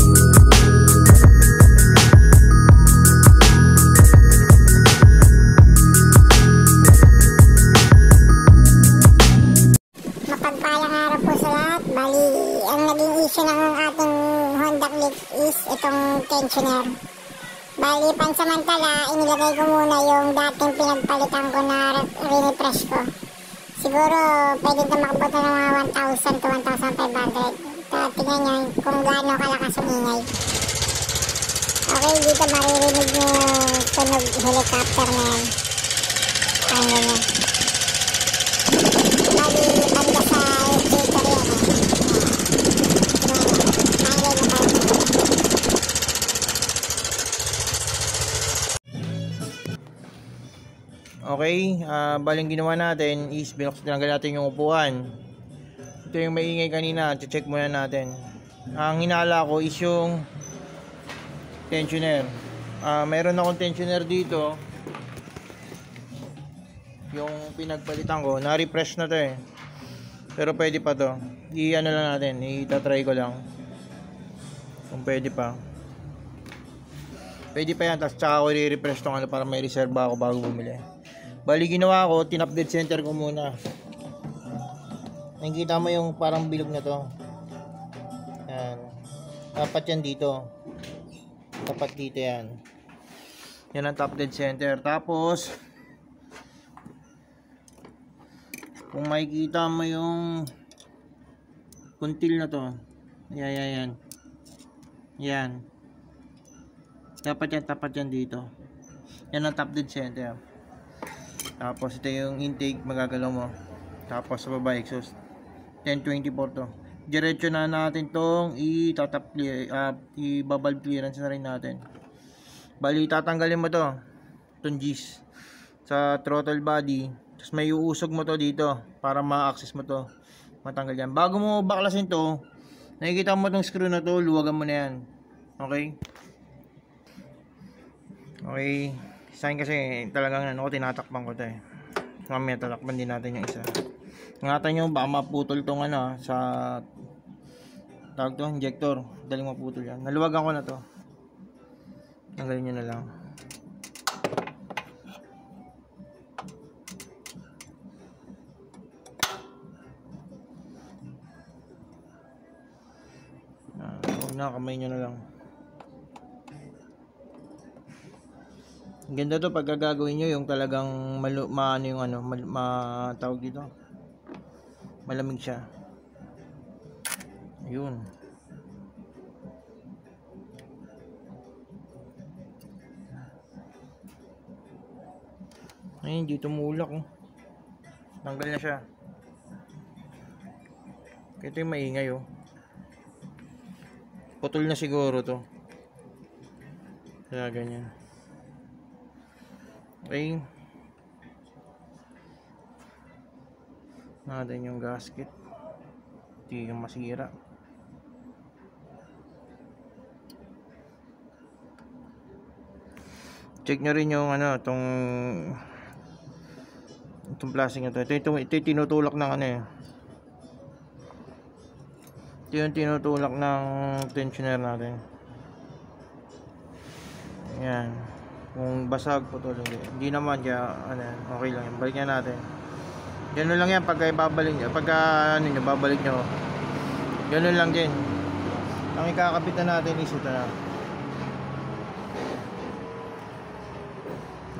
Mapagpalang araw po sa lahat. Bali, ang naging issue ng ating Honda Click is itong tensioner. Bali, pansamantala, inilagay ko muna yung dating pinagpalitan ko na refresh ko. Siguro, pwede na makabot na ng mga 1,000 to 1,500. Tingnan nyo kung gaano kalakas ang ingay. Okay, dito maririnig nyo yung tunog helicopter na yan. Ano nyo. Bali, banda sa equator yan eh. Highway na tayo. Okay, baling ginawa natin is tinanggal natin yung upuan. Ito yung maingay kanina, check muna natin. Ang hinala ko is yung tensioner. Mayroon akong tensioner dito. Yung pinagpalitan ko, na-refresh na to eh. Pero pwede pa to. I-ano lang natin, itatry ko lang. Kung pwede pa. Pwede pa yan, tapos tsaka ko i-refresh tong ano para may reserva ako bago bumili. Bali ginawa ko, tinap-dead center ko muna. Nakikita mo yung parang bilog na to. Yan. Dapat yan dito. Dapat dito yan. Yan ang top dead center. Tapos, kung makikita mo yung puntil na to. Yan. Yan. Dapat yan, tapat yan dito. Yan ang top dead center. Tapos ito yung intake, magagalaw mo. Tapos sa baba exhaust. 1024 to. Diretso na natin tong i-tap clear, i-valve clearance na rin natin. Bali tatanggalin mo to, itong G's sa throttle body. Tapos may uusog mo to dito para ma-access mo to, matanggal yan. Bago mo baklasin to, nakikita mo tong screw na to, luwagan mo na yan. Okay? Okay. Sign kasi talagang ano ko, tinatakpan ko to eh. Mamaya tatakpan din natin yung isa. Ingatan nyo, baka maputol tong ano sa tawag to, injector. Daling maputol yan. Naluwagan ko na to. Tanggalin nyo na lang. Huwag na, kamay nyo na lang. Ganda to pag gagawin nyo yung talagang maano yung ano, tawag dito, malamig siya. Ayun. Ayun, dito tumulak oh. Tanggal na siya. Ito yung maingay oh. Putol na siguro to. Kaya ganyan. Okay. Natin yung gasket. Hindi yung masira. Check nyo rin yung ano, itong plastic na to. Ito yung tinutulak ng ano eh. Ito yung tinutulak ng tensioner natin. Yan. Kung basag, putol, hindi naman, kaya ano, okay lang yan. Balikan natin. Ganun lang yan pagka ibabalik nyo, pagka ano nyo, babalik nyo. Ganun lang din. Ang ikakapitan natin is ito na.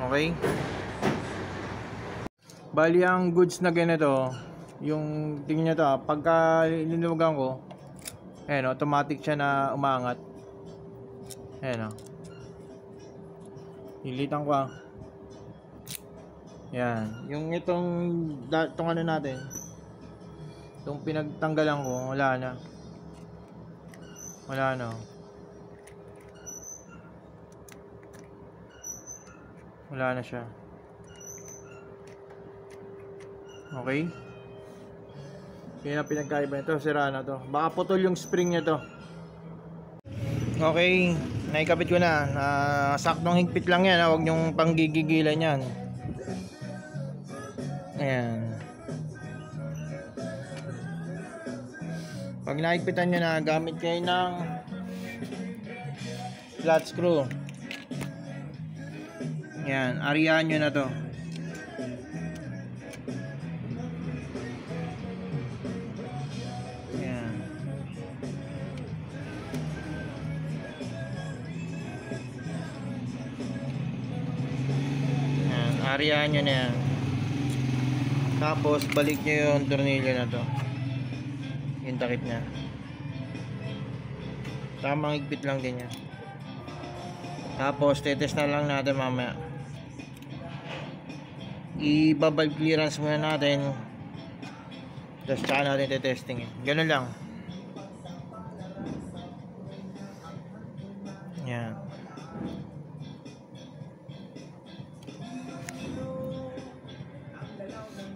Okay. Bali ang goods na ganito, yung tingin nyo to, pagka linuwagan ko, ayan, automatic siya na umaangat. Ayan o. Ilitan ko ah. Yan. Yung itong ano natin, itong pinagtanggalan ko, wala na. Wala na. Wala na siya. Okay. Yan ang pinagkaiba nito. Sira na to. Baka putol yung spring niya to. Okay. Naikabit ko na. Saktong higpit lang yan. Huwag nyong panggigigilan yan. Ayan. Pag naikpitan nyo na, gamit kayo ng flat screw. Yan, ariyahan nyo na to. Yan. Yan, ariyahan nyo na yan. Tapos balik nyo yung tornilyo na to, yung takip nya. Tamang higpit lang din yan. Tapos tetest na lang natin mamaya. I-valve clearance muna natin, tapos tsaka natin tetesting. Ganun lang. Yan.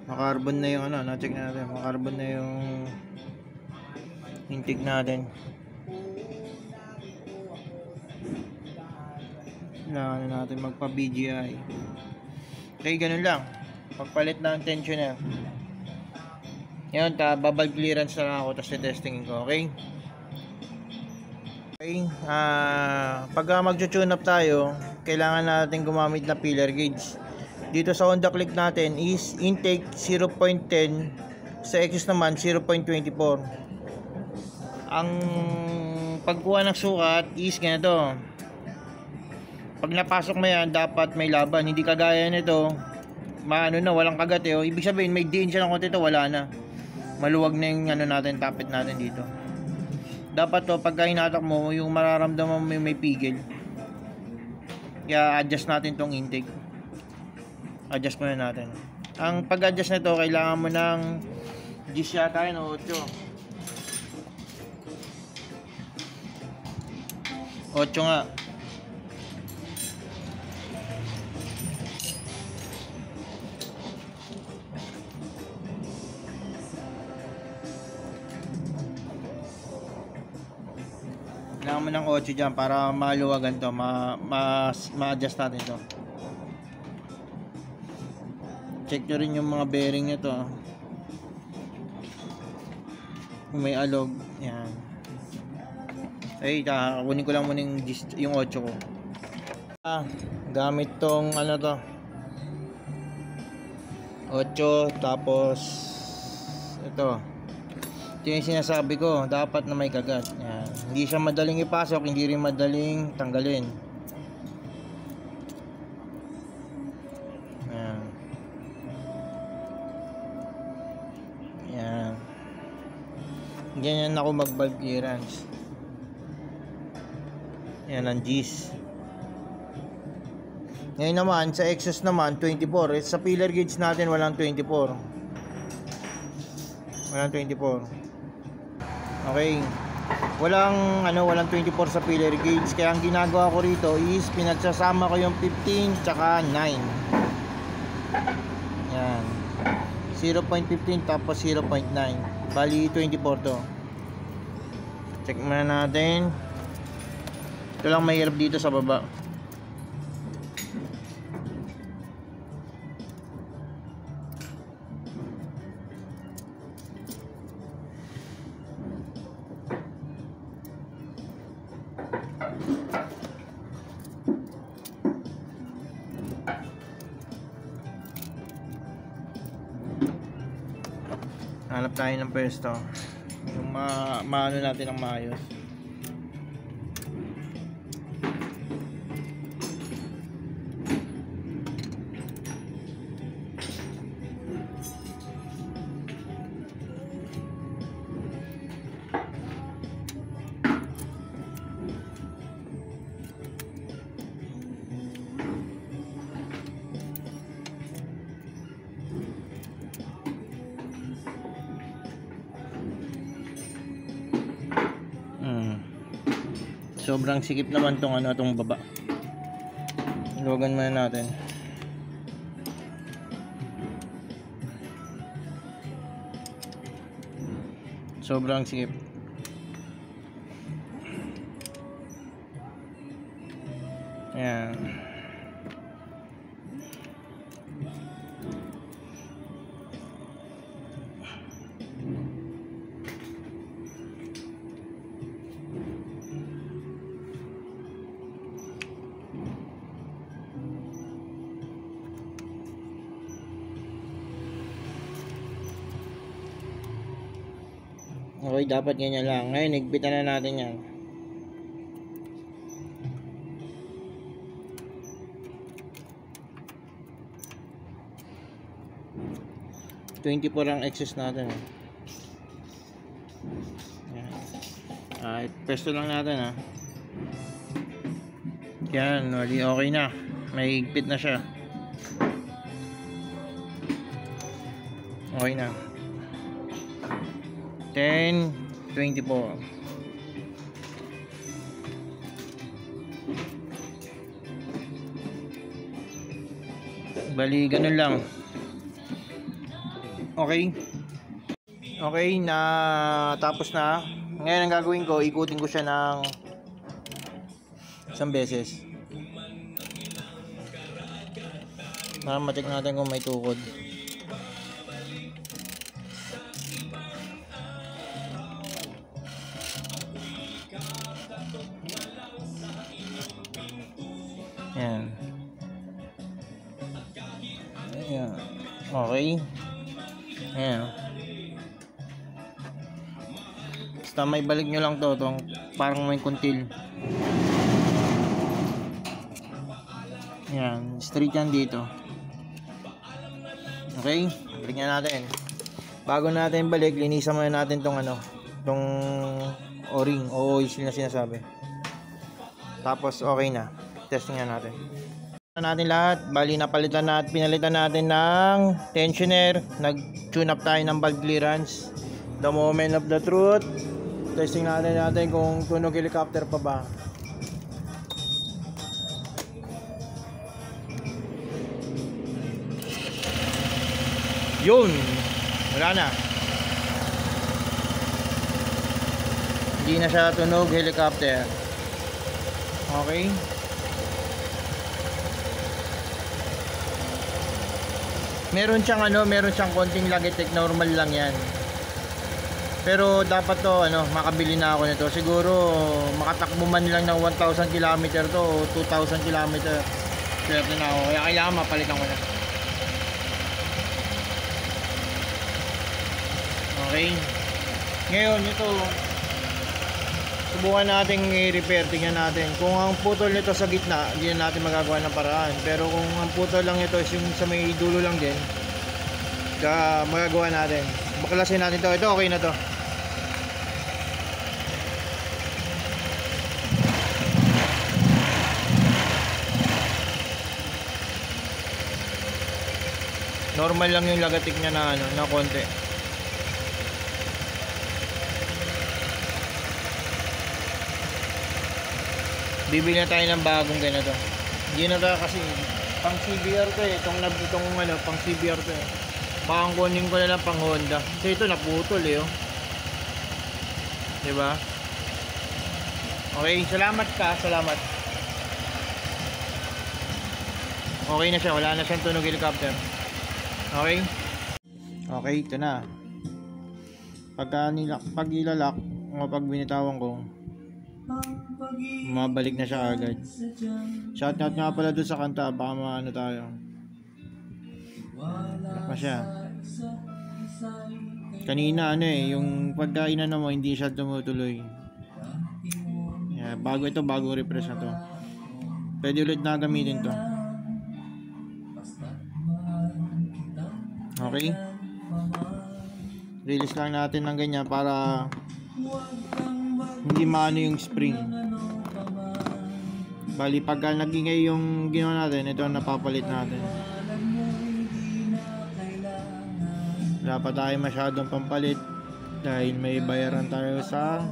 Makarbon na yung ano, na-check natin. Makarbon na yung intake natin. Kailangan natin magpa BGI. Okay, ganun lang. Pagpalit ng tensioner. Yan, babal clearance na lang ako, tapos testingin ko. Okay? Okay, pag mag-tune up tayo, kailangan natin gumamit na filler gauge. Dito sa Honda Click natin is intake 0.10, sa Exos naman 0.24. Ang pagkuha ng sukat is ganito. Pag napasok mo yan, dapat may laban. Hindi kagaya nito, maano na, walang kagat eh. Ibig sabihin, may diin siya ng konti ito, wala na. Maluwag na yung ano natin, tapit natin dito. Dapat to, pagka hinatak mo, yung mararamdaman mo may pigil. Kaya adjust natin tong intake. Adjust muna natin. Ang pag-adjust nito, kailangan mo ng Gis yata yun o 8. 8 nga. Kailangan mo ng 8 dyan para maluwagan to, ma-adjust natin to. Check nyo rin yung mga bearing nito. Kung may alog, yan. Ay, kunin ko lang muna yung 8 ko. Gamit tong ano to, 8, tapos ito. Ito yung sinasabi ko, dapat na may kagat. Yan. Hindi siya madaling ipasok, hindi rin madaling tanggalin. Yan. Yan. Ganyan ako mag-valve clearance. Yan ang G's. Ngayon naman, sa Exos naman, 24. Sa filler gauge natin, walang 24. Walang 24. Okay. Walang 24 sa filler gauge. Kaya ang ginagawa ko rito is pinagsasama ko yung 15 tsaka 9. Yan. 0.15 tapos 0.9. Bali 24 to. Check muna natin. Ito lang mahirap dito sa baba. Hanap tayo ng pwesto yung maano natin ang maayos. Sobrang sikip naman tong tong baba. Luwagan muna natin. Sobrang sikip. Ayan. Okay, dapat ganyan lang. Ngayon, higpitan na natin yan. $24 ang excess natin. Pesto lang natin. Yan, okay na. May higpit na siya. Okay na. 10:24. Bali, ganun lang. Okay. Okay, na tapos na. Ngayon ang gagawin ko, ikutin ko siya ng isang beses. Para matik natin kung may tukod. Yan. Ayan. Okay. Ayan. Basta may balik nyo lang to. Tong parang may kuntil. Ayan. Straight yan dito. Okay. Balik nga natin. Bago natin balik, linisan muna natin tong tong o-ring o oil na sinasabi. Tapos okay na. Testing na natin. Natin lahat, bali napalitan na at pinalitan natin ng tensioner. Nag-tune up tayo ng valve clearance. The moment of the truth. Testing natin kung tunog helicopter pa ba. Yun, wala na. Hindi na siya tunog helicopter. Okay. Meron siyang konting lagitik, normal lang 'yan. Pero dapat to makabili na ako nito. Siguro makatakbo man lang ng 1,000 km to o 2,000 km. Swerte na ako. Kaya kailangan mapalitan ko na. Okay. Ngayon ito subukan natin i-repair. Tingnan natin. Kung ang putol nito sa gitna, hindi na natin magagawa ng paraan. Pero kung ang putol lang ito is yung sa may dulo lang din, magagawa natin. Baklasin natin to. Ito okay na to. Normal lang yung lagatik niya na konti. Bibili na tayo ng bagong ganito. Hindi na tayo kasi pang CBR to eh. Itong pang CBR to eh. Baka kunin ko na lang pang Honda. Kasi ito naputol eh oh. Diba? Okay, salamat. Okay na siya, wala na siyang tunog helicopter. Okay? Okay, ito na. Pag ilalak, pag binitawan ko, mabalik na siya agad. Shoutout nga pala doon sa kanta, baka maano tayo. Lock na siya. Kanina yung pagkainan mo hindi siya tumutuloy. Yeah, bagong refresh na to. Pwede ulit na gamitin to. Okay. Release lang natin ng ganyan para hindi maano yung spring. Bali pagka nagingay yung ginawa natin, ito ang napapalit natin. Wala pa tayo masyadong pampalit dahil may bayaran tayo sa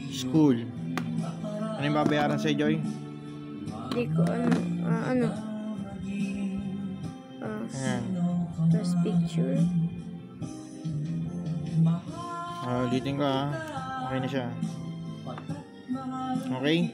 school. Ano yung babayaran sa Joy? Hindi ko ano. Ayan. First picture. Ulitin ko okay na siya. Okay.